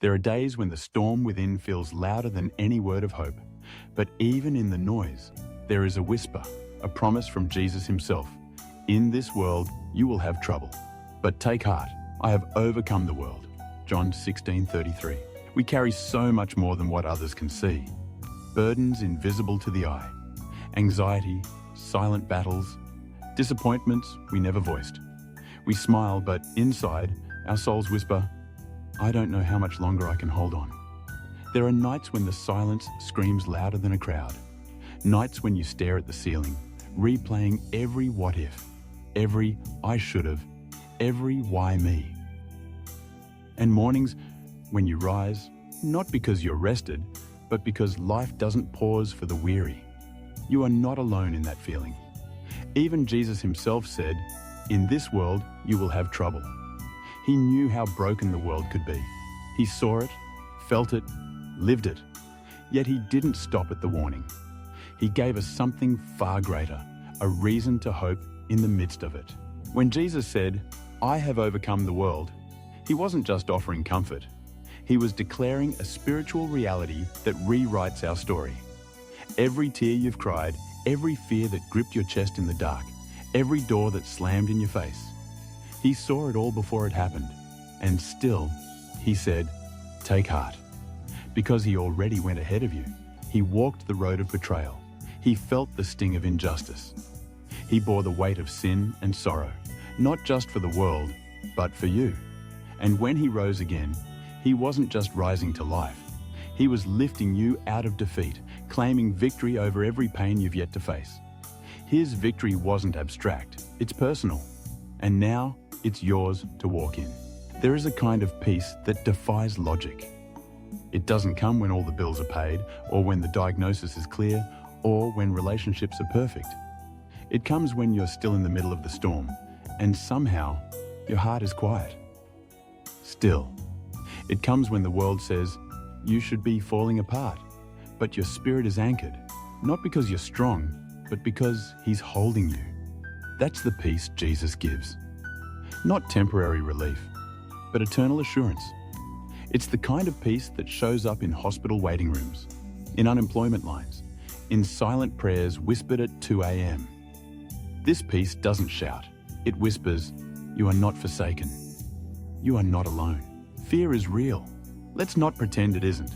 There are days when the storm within feels louder than any word of hope. But even in the noise, there is a whisper, a promise from Jesus himself. In this world, you will have trouble. But take heart, I have overcome the world. John 16:33. We carry so much more than what others can see. Burdens invisible to the eye. Anxiety, silent battles, disappointments we never voiced. We smile, but inside, our souls whisper, I don't know how much longer I can hold on. There are nights when the silence screams louder than a crowd. Nights when you stare at the ceiling, replaying every what if, every I should have, every why me. And mornings when you rise, not because you're rested, but because life doesn't pause for the weary. You are not alone in that feeling. Even Jesus himself said, in this world you will have trouble. He knew how broken the world could be. He saw it, felt it, lived it. Yet he didn't stop at the warning. He gave us something far greater, a reason to hope in the midst of it. When Jesus said, I have overcome the world, he wasn't just offering comfort. He was declaring a spiritual reality that rewrites our story. Every tear you've cried, every fear that gripped your chest in the dark, every door that slammed in your face. He saw it all before it happened, and still, he said, take heart. Because he already went ahead of you. He walked the road of betrayal. He felt the sting of injustice. He bore the weight of sin and sorrow, not just for the world, but for you. And when he rose again, he wasn't just rising to life. He was lifting you out of defeat, claiming victory over every pain you've yet to face. His victory wasn't abstract, it's personal. And now, it's yours to walk in. There is a kind of peace that defies logic. It doesn't come when all the bills are paid, or when the diagnosis is clear, or when relationships are perfect. It comes when you're still in the middle of the storm, and somehow, your heart is quiet. Still. It comes when the world says, you should be falling apart, but your spirit is anchored, not because you're strong, but because he's holding you. That's the peace Jesus gives. Not temporary relief, but eternal assurance. It's the kind of peace that shows up in hospital waiting rooms, in unemployment lines, in silent prayers whispered at 2 a.m. This peace doesn't shout. It whispers, you are not forsaken. You are not alone. Fear is real. Let's not pretend it isn't.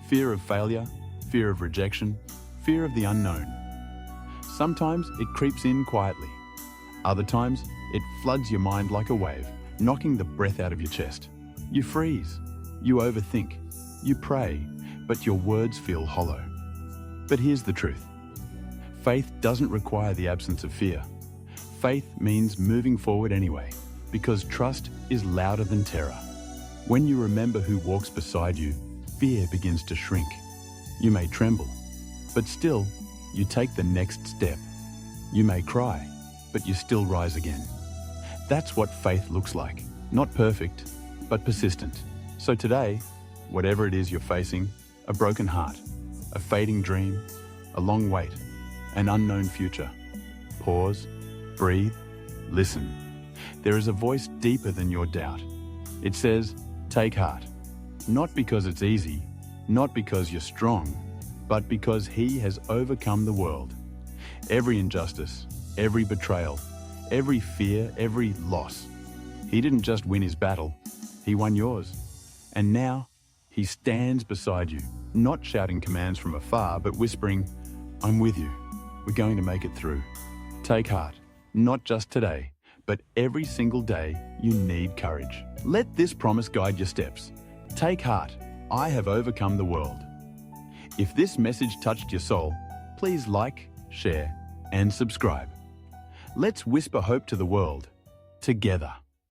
Fear of failure, fear of rejection, fear of the unknown. Sometimes it creeps in quietly. Other times, it floods your mind like a wave, knocking the breath out of your chest. You freeze, you overthink, you pray, but your words feel hollow. But here's the truth. Faith doesn't require the absence of fear. Faith means moving forward anyway, because trust is louder than terror. When you remember who walks beside you, fear begins to shrink. You may tremble, but still, you take the next step. You may cry, but you still rise again. That's what faith looks like. Not perfect, but persistent. So today, whatever it is you're facing, a broken heart, a fading dream, a long wait, an unknown future, pause, breathe, listen. There is a voice deeper than your doubt. It says, take heart. Not because it's easy, not because you're strong, but because he has overcome the world. Every injustice, every betrayal, every fear, every loss. He didn't just win his battle, he won yours. And now, he stands beside you, not shouting commands from afar, but whispering, I'm with you. We're going to make it through. Take heart, not just today, but every single day you need courage. Let this promise guide your steps. Take heart, I have overcome the world. If this message touched your soul, please like, share, and subscribe. Let's whisper hope to the world, together.